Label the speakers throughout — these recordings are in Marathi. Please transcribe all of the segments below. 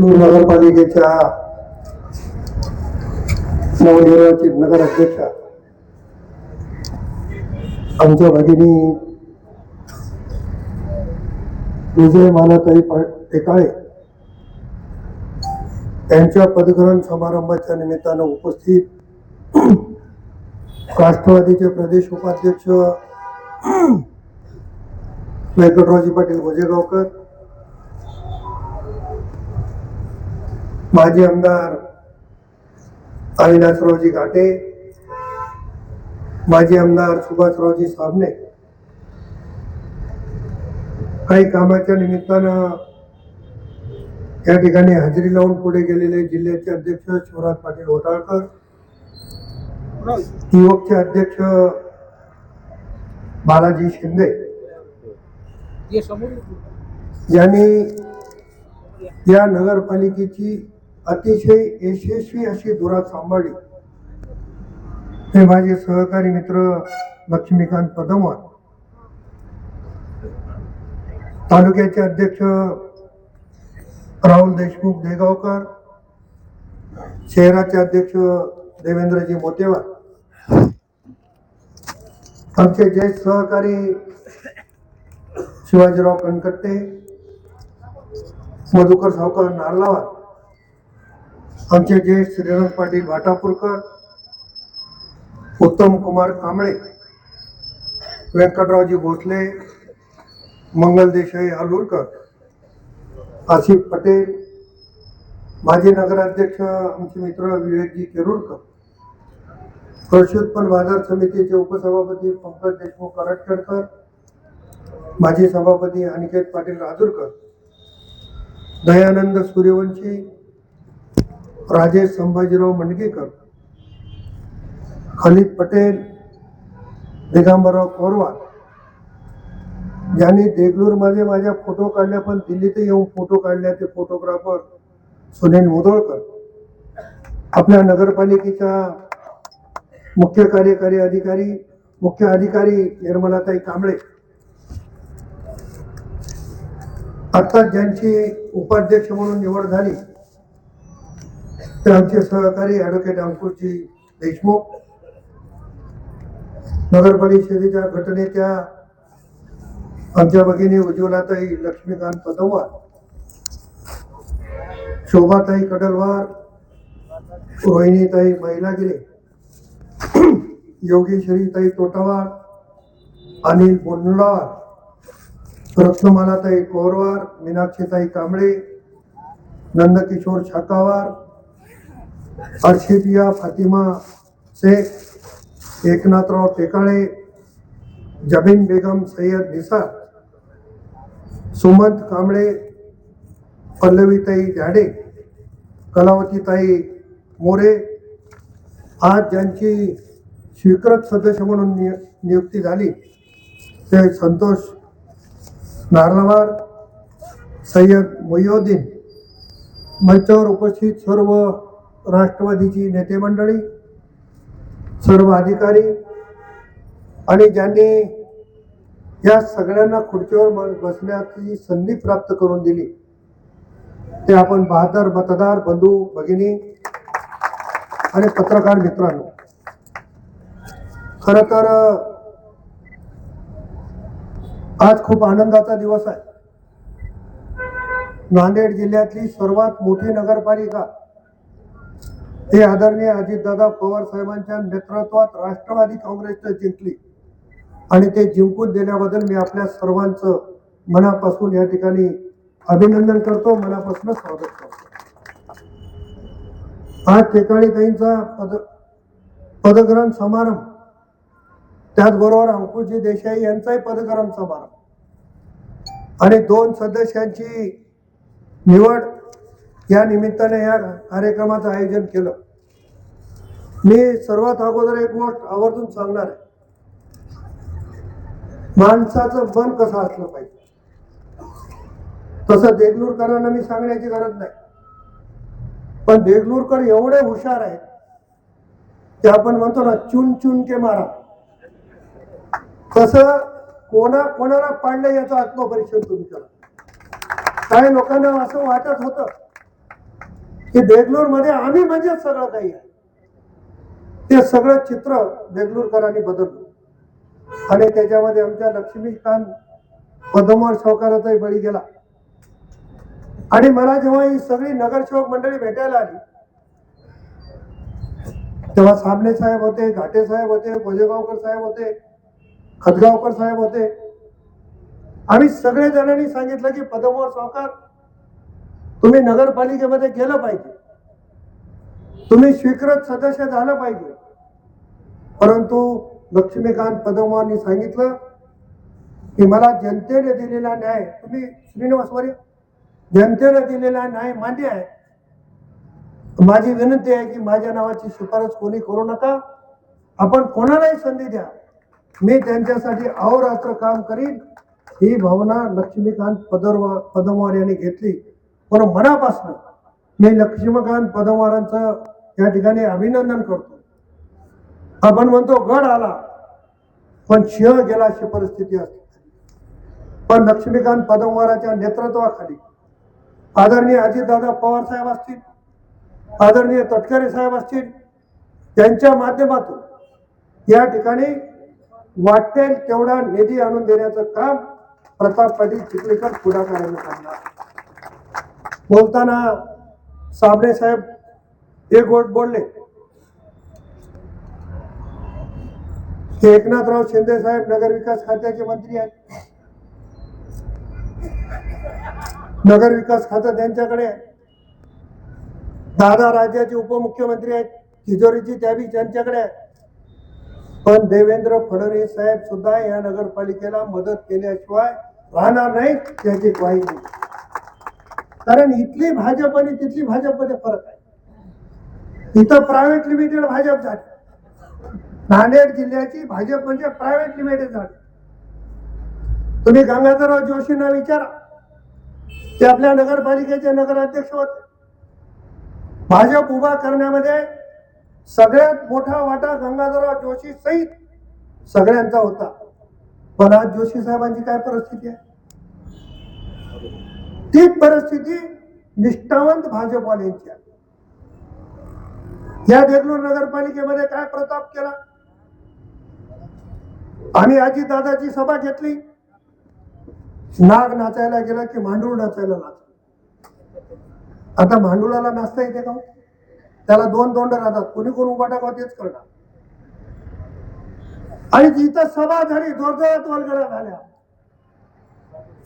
Speaker 1: देगलूर नगरपालिकेच्या नवनिर्वाचित नगराध्यक्षा आमच्या भगिनी विजयमालाताई टेकाळे यांच्या पदग्रहण समारंभाच्या निमित्तानं उपस्थित राष्ट्रवादीचे प्रदेश उपाध्यक्ष व्यंकटरावजी पाटील भोजेगावकर, माजी आमदार अविनाशरावजी घाटे, माजी आमदार सुभाषरावजी साबणे, काही कामाच्या निमित्तानं या ठिकाणी हजेरी लावून पुढे गेलेले जिल्ह्याचे अध्यक्ष शिवराज पाटील होटाळकर, युवकचे अध्यक्ष बालाजी शिंदे यांनी या नगरपालिकेची अतिशय यशस्वी अशी धुरा सांभाळली, हे माझे सहकारी मित्र लक्ष्मीकांत पदमवार, तालुक्याचे अध्यक्ष राहुल देशमुख देगावकर, शहराचे अध्यक्ष देवेंद्रजी मोतेवार, आमचे ज्येष्ठ सहकारी शिवाजीराव कणकट्टे, मधुकर सावकार नारलावार, आमचे ज्येष्ठ श्रीरंग पाटील वाटापूरकर, उत्तम कुमार कांबळे, व्यंकटरावजी भोसले, मंगल देसाई आलूरकर, आसिफ पटेल, माजी नगराध्यक्ष आमचे मित्र विवेकजी केरुरकर, कृषी उत्पन्न बाजार समितीचे उपसभापती पंकज देशमुख करटकेडकर, माजी सभापती अनिकेत पाटील राजूरकर, दयानंद सूर्यवंशी, राजेश संभाजीराव मंडगेकर, खालिद पटेल, दिगंबरराव कोरवाल, ज्यांनी देगलूरमध्ये माझ्या फोटो काढल्या, पण दिल्लीत येऊन फोटो काढल्या, ते फोटोग्राफर सुनील मुधोळकर, आपल्या नगरपालिकेच्या मुख्य कार्यकारी अधिकारी निर्मलाताई कांबळे, आता ज्यांची उपाध्यक्ष म्हणून निवड झाली ते आमचे सहकारी ॲडव्होकेट अंकुशजी देशमुख, नगरपालिकेच्या गटनेत्या आमच्या भगिनी उज्ज्वलाताई लक्ष्मीकांत पदमवार, शोभाताई कडलवार, रोहिणीताई महिलागिरे, योगेश्वरीताई तोटावार, अनिल बोंडलावार, रत्नमालाताई कोरवार, मीनाक्षीताई कांबळे, नंदकिशोर शाकावार, अर्शिफिया फातिमा शेख, एकनाथराव टेकाळे, जबीन बेगम सय्यद निसार, सुमंत कांबळे, पल्लवीताई झाडे, कलावतीताई मोरे, आज ज्यांची स्वीकृत सदस्य म्हणून नियुक्ती झाली ते संतोष नारलवार, सय्यद मोहिउद्दीन, मंचावर उपस्थित सर्व राष्ट्रवादीची नेते मंडळी, सर्व अधिकारी आणि ज्यांनी या सगळ्यांना खुर्चीवर बसण्याची संधी प्राप्त करून दिली ते आपण बहादर मतदार बंधू भगिनी आणि पत्रकार मित्रांनो, खरं तर आज खूप आनंदाचा दिवस आहे. नांदेड जिल्ह्यातली सर्वात मोठी नगरपालिका हे आदरणीय अजितदादा पवार साहेबांच्या नेतृत्वात राष्ट्रवादी काँग्रेसने जिंकली आणि ते जिंकून दिल्याबद्दल मी आपल्या सर्वांचं मनापासून या ठिकाणी अभिनंदन करतो, मनापासून स्वागत करतो. आज टेकाळीताईंचा पदग्रहण समारंभ, त्याचबरोबर अंकुशजी देसाई यांचाही पदग्रहण समारंभ आणि 2 सदस्यांची निवड या निमित्ताने या कार्यक्रमाचं आयोजन केलं. मी सर्वात अगोदर एक गोष्ट आवर्जून सांगणार आहे, माणसाचं मन कसं असलं पाहिजे. तसं देगलूरकरांना मी सांगण्याची गरज नाही, पण देगलूरकर एवढे हुशार आहेत ते आपण म्हणतो ना चुन चुन के मारा, तसं कोणाला पाडलं याचं आत्मपरीक्षण तुम्ही करा. काही लोकांना असं वाटत होतं की देगलूर मध्ये आम्ही म्हणजे सगळं काही आहे, ते सगळं चित्र देगलूरकरांनी बदललं आणि त्याच्यामध्ये आमच्या लक्ष्मीकांत पद्मवार सावकाराचाही बळी गेला. आणि मला जेव्हा ही सगळी नगरसेवक मंडळी भेटायला आली तेव्हा सामने साहेब होते, घाटे साहेब होते, गोजेगावकर साहेब होते, खतगावकर साहेब होते. आम्ही सगळे जणांनी सांगितलं की पद्मवार सावकार, तुम्ही नगरपालिकेमध्ये गेलं पाहिजे, तुम्ही स्वीकृत सदस्य झालं पाहिजे. परंतु लक्ष्मीकांत पद्मवारांनी सांगितलं की मला जनतेने दिलेला न्याय, तुम्ही श्रीनिवास वर्य, जनतेने दिलेला न्याय मान्य आहे, माझी विनंती आहे की माझ्या नावाची शिफारस कोणी करू नका, आपण कोणालाही संधी द्या, मी त्यांच्यासाठी अहोरात्र काम करीन. ही भावना लक्ष्मीकांत पद्मवार यांनी घेतली. पण मनापासून मी लक्ष्मीकांत पद्मवारांचं या ठिकाणी अभिनंदन करतो. आपण म्हणतो गड आला पण सिंह गेला अशी परिस्थिती असते, पण लक्ष्मीकांत पद्मवारांच्या नेतृत्वाखाली आदरणीय अजितदादा पवार साहेब असतील, आदरणीय तटकरे साहेब असतील, त्यांच्या माध्यमातून या ठिकाणी वाटेल तेवढा निधी आणून देण्याचं काम प्रताप पाटील चिखलीकर पुढाकारांनी केलं. बोलताना साबळे साहेब एक गोष्ट बोलले की एकनाथराव शिंदे साहेब नगरविकास खात्याचे मंत्री आहेत, नगरविकास खातं त्यांच्याकडे आहे, दादा राज्याचे उपमुख्यमंत्री आहेत, तिजोरीची त्याबी त्यांच्याकडे आहे. पण देवेंद्र फडणवीस साहेब सुद्धा या नगरपालिकेला मदत केल्याशिवाय राहणार नाही याची ग्वाही दिली. कारण इथली भाजप आणि तिथली भाजपमध्ये फरक आहे. इथं प्रायव्हेट लिमिटेड भाजप झाली, नांदेड जिल्ह्याची भाजप म्हणजे प्रायव्हेट लिमिटेड झाली. तुम्ही गंगाधरराव जोशींना विचारा, ते आपल्या नगरपालिकेचे नगराध्यक्ष होते. भाजप उभा करण्यामध्ये सगळ्यात मोठा वाटा गंगाधरराव जोशी सहित सगळ्यांचा होता. पण आज जोशी साहेबांची काय परिस्थिती आहे? ती परिस्थिती निष्ठावंत भाजपवाल्यांची आहे. या देगलूर नगरपालिकेमध्ये काय प्रताप केला? आम्ही अजितदादाची सभा घेतली, नाग नाचायला गेला की मांडूळ नाचायला लागला. आता मांडुळाला नाचता येते का? त्याला दोन तोंड राहतात, कोणी कोण उभा टाकावं तेच करणार. आणि जिथं सभा झाली जोरजोरात वलगडा झाल्या.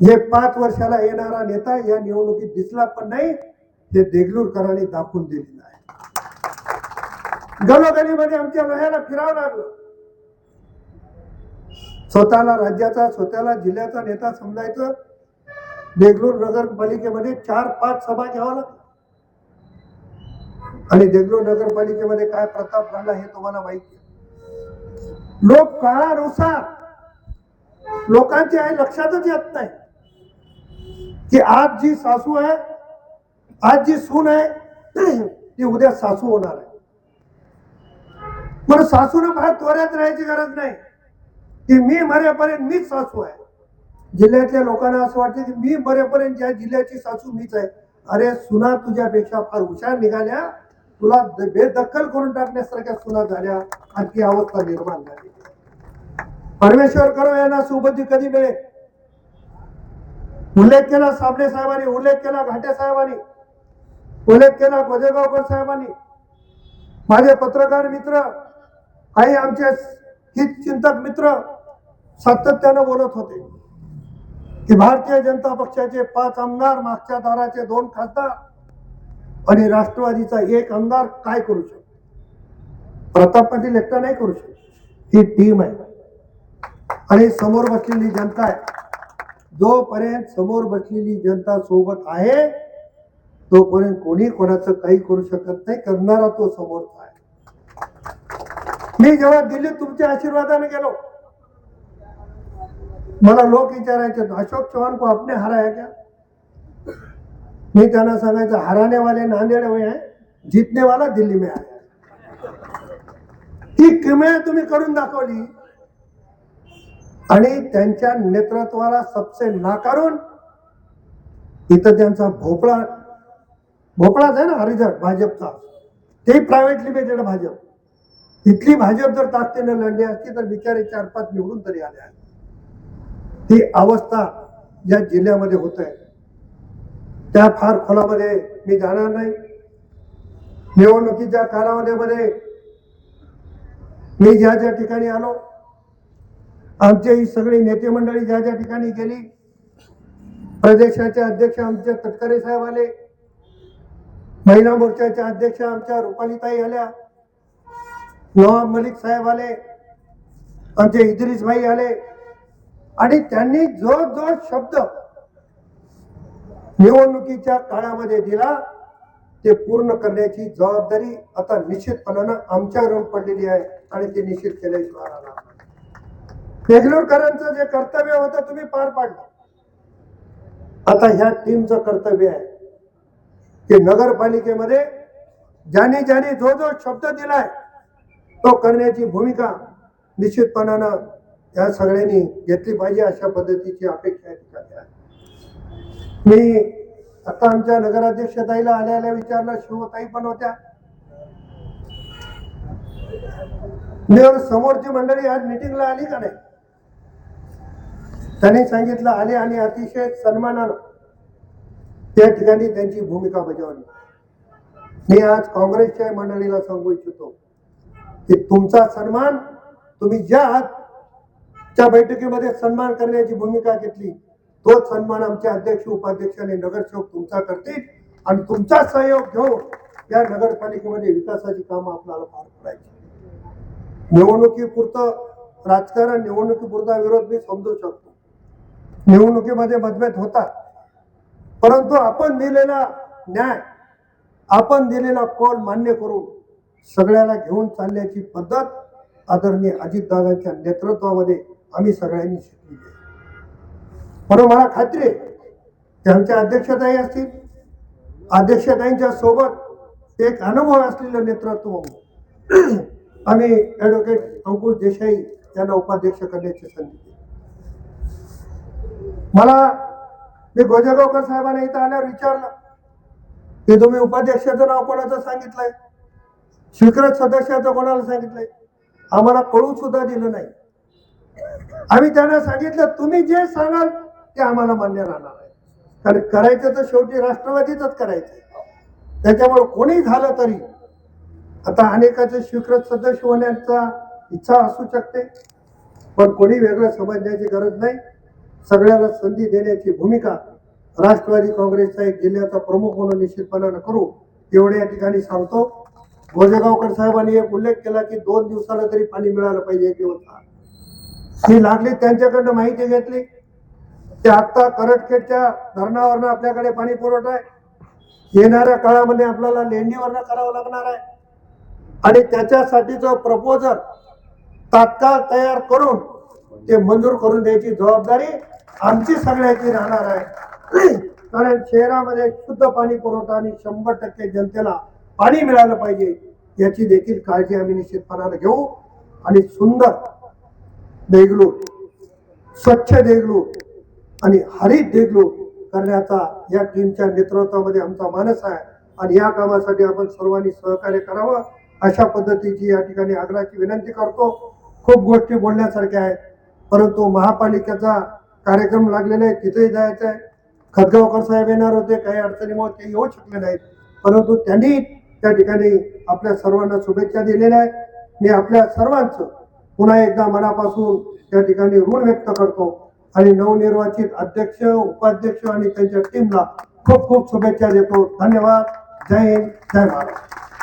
Speaker 1: जे 5 वर्षाला येणारा नेता या निवडणुकीत दिसला पण नाही, हे देगलूरकरांनी दाखवून दिलेलं आहे. गलोगलीमध्ये आमच्या लोह्याला फिरावं लागलं. स्वतःला राज्याचा, स्वतःला जिल्ह्याचा नेता समजायचं, देगलूर नगरपालिकेमध्ये 4-5 सभा घ्यावा लागला. आणि देगलूर नगरपालिकेमध्ये काय प्रताप घडला हे तुम्हाला माहिती आहे. लोक काळानुसार लोकांची आहे लक्षातच येत नाही की आज जी सासू आहे, आज जी सून आहे, ती उद्या सासू होणार आहे. पण सासूनं फार त्वऱ्यात राहायची गरज नाही की मी मरेपर्यंत मीच सासू आहे. जिल्ह्यातल्या लोकांना असं वाटतं की मी मरेपर्यंत या जिल्ह्याची सासू मीच आहे. अरे सुना तुझ्यापेक्षा फार हुशार निघाल्या, तुला बेदखल करून टाकण्यासारख्या सुना झाल्या, आणखी अवस्था निर्माण झाली. परमेश्वर करो यांना सुबुद्धी कधी मिळेल. उल्लेख केला साबळे साहेबांनी, उल्लेख केला घाटे साहेबांनी, उल्लेख केला गोजेगावकर साहेबांनी. माझे पत्रकार मित्र काही आमचे हितचिंतक मित्र सातत्यानं बोलत होते की भारतीय जनता पक्षाचे 5 आमदार, मागच्या दाराचे 2 खासदार आणि राष्ट्रवादीचा 1 आमदार काय करू शकतो? प्रताप पाटील एकटा नाही करू शकत, ही टीम आहे. आणि समोर बसलेली जनता आहे. जोपर्यंत समोर बसलेली जनता सोबत आहे तोपर्यंत कोणी कोणाचं काही करू शकत नाही. करणारा तो समोरचा आहे. मी जेव्हा दिल्लीत तुमच्या आशीर्वादाने गेलो, मला लोक विचारायचे अशोक चव्हाण को आपने हराया क्या? मी त्यांना सांगायचं हराने वाले नांदेड में है, जीतने वाला दिल्ली में आया. ही किमया तुम्ही करून दाखवली आणि त्यांच्या नेतृत्वाला सबसे नाकारून इथं त्यांचा भोपळा भोपळाच आहे ना हरिजन भाजपचा, ते प्रायव्हेट लिमिटेड भाजप. इथली भाजप जर ताकदीने लढली असती तर बिचारे 4-5 निवडून तरी आले आहेत. ही अवस्था ज्या जिल्ह्यामध्ये होत आहे त्या फार खोलामध्ये मी जाणार नाही. निवडणुकीच्या कालावधीमध्ये मी ज्या ज्या ठिकाणी आलो, आमचे ही सगळी नेते मंडळी ज्या ज्या ठिकाणी गेली, प्रदेशाचे अध्यक्ष आमचे तटकरे साहेब आले, महिला मोर्चाच्या अध्यक्ष आमच्या रुपालीताई आल्या, नवाब मलिक साहेब आले, आमचे इद्रिस भाई आले, आणि त्यांनी जो जो शब्द निवडणुकीच्या काळामध्ये दिला ते पूर्ण करण्याची जबाबदारी आता निश्चितपणानं आमच्यावर पडलेली आहे आणि ते निश्चित केल्याशिवाय राहणार नाही. देगलूरकरांचं जे कर्तव्य होतं तुम्ही पार पाडलं. आता ह्या टीमचं कर्तव्य आहे की नगरपालिकेमध्ये ज्याने ज्याने जो जो शब्द दिलाय तो करण्याची भूमिका निश्चितपणानं या सगळ्यांनी घेतली पाहिजे, अशा पद्धतीची अपेक्षा आहे. मी आता आमच्या नगराध्यक्षताईला आल्याला विचारलं, शिवताई पण होत्या, समोरची मंडळी आज मीटिंगला आली का नाही? त्यांनी सांगितलं आले आणि अतिशय सन्मानानं त्या ठिकाणी त्यांची भूमिका बजावली. मी आज काँग्रेसच्या मंडळीला सांगू इच्छितो की तुमचा सन्मान, तुम्ही ज्या बैठकीमध्ये सन्मान करण्याची भूमिका घेतली तोच सन्मान आमचे अध्यक्ष उपाध्यक्ष आणि नगरसेवक तुमचा करतील आणि तुमचा सहयोग घेऊन या नगरपालिकेमध्ये विकासाची कामं आपल्याला पार पडायची. निवडणुकीपुरतं राजकारण, निवडणुकीपुरता विरोध मी समजू शकतो, निवडणुकीमध्ये मतभेद होतात, परंतु आपण दिलेला न्याय, आपण दिलेला कौल मान्य करून सगळ्याला घेऊन चालण्याची पद्धत आदरणीय अजितदादांच्या नेतृत्वामध्ये आम्ही सगळ्यांनी शिकली आहे. म्हणून मला खात्री आहे की आमच्या अध्यक्षताई असतील, अध्यक्षताईंच्या सोबत एक अनुभव असलेलं नेतृत्व आम्ही ॲडव्होकेट अंकुश देसाई यांना उपाध्यक्ष करण्याची संधी दिली. मी गोजेगावकर साहेबांना इथं आल्यावर विचारलं की तुम्ही उपाध्यक्षाचं नाव कोणाचं सांगितलंय, स्वीकृत सदस्याचं कोणाला सांगितलंय? आम्हाला कळू सुद्धा दिलं नाही. आम्ही त्यांना सांगितलं तुम्ही जे सांगाल ते आम्हाला मान्य राहणार आहे, कारण करायचं तर शेवटी राष्ट्रवादीच करायचं. त्याच्यामुळे कोणी झालं तरी आता अनेकाचे स्वीकृत सदस्य होण्याचा इच्छा असू शकते, पण कोणी वेगळं समजण्याची गरज नाही. सगळ्याला संधी देण्याची भूमिका राष्ट्रवादी काँग्रेसचा एक जिल्ह्याचा प्रमुख म्हणून निश्चितपणानं करू, एवढे या ठिकाणी सांगतो. गोजेगावकर साहेबांनी एक उल्लेख केला की 2 दिवसाला तरी पाणी मिळालं पाहिजे दिवसा. मी लागली त्यांच्याकडनं माहिती घेतली की आता करटखेडच्या धरणावरनं आपल्याकडे पाणी पुरवठा आहे, येणाऱ्या काळामध्ये आपल्याला लेंडीवरनं करावं लागणार आहे आणि त्याच्यासाठीचं प्रपोजल तात्काळ तयार करून ते मंजूर करून द्यायची जबाबदारी आमची सगळ्याची राहणार आहे. कारण शहरामध्ये शुद्ध पाणी पुरवठा आणि 100% जनतेला पाणी मिळालं पाहिजे याची देखील काळजी आम्ही निश्चितपणाने घेऊ आणि सुंदर देगलूर, स्वच्छ देगलूर आणि हरित देगलूर करण्याचा या टीमच्या नेतृत्वामध्ये आमचा मानस आहे आणि या कामासाठी आपण सर्वांनी सहकार्य करावं अशा पद्धतीची या ठिकाणी आग्रहाची विनंती करतो. खूप गोष्टी बोलण्यासारख्या आहेत, परंतु महापालिकेचा कार्यक्रम लागलेला आहे, तिथेही जायचं आहे. खतगावकर साहेब येणार होते, काही अडचणीमुळे ते येऊ शकले नाहीत, परंतु त्यांनी त्या ठिकाणी आपल्या सर्वांना शुभेच्छा दिलेल्या आहेत. मी आपल्या सर्वांचं पुन्हा एकदा मनापासून त्या ठिकाणी ऋण व्यक्त करतो आणि नवनिर्वाचित अध्यक्ष, उपाध्यक्ष आणि त्यांच्या टीमला खूप खूप शुभेच्छा देतो. धन्यवाद. जय हिंद, जय महाराष्ट्र.